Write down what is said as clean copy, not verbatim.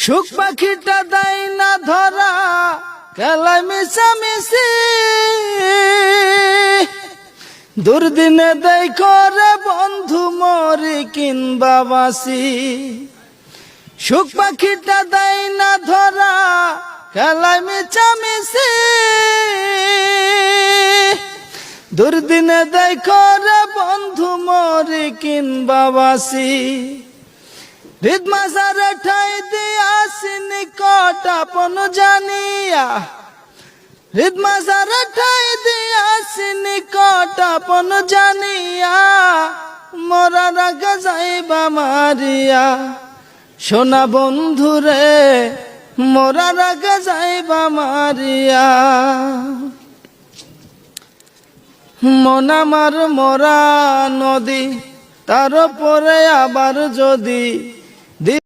সুখ পাখিটা দেয় না ধরা খেলায় মিশামিশি, দুর্দিনে দেয় করে বন্ধু মরি কিংবা বাসি। সুখ পাখিটা দেয় না ধরা খেলায় মিশামিশি, দুর্দিনে দেয় করে বন্ধু মরি কিংবা বাসি। হৃদ মাঝারে ঠাই দিয়াছি নিকট আপন জানিয়া, হৃদ মাঝারে ঠাই দিয়াছি নিকট আপন জানিয়া, মরার আগে যাইবা মারিয়া। সোনা বন্ধুরে মরার আগে যাইবা মারিয়া। মন আমার মরা নদী, তার পরে আবার যদি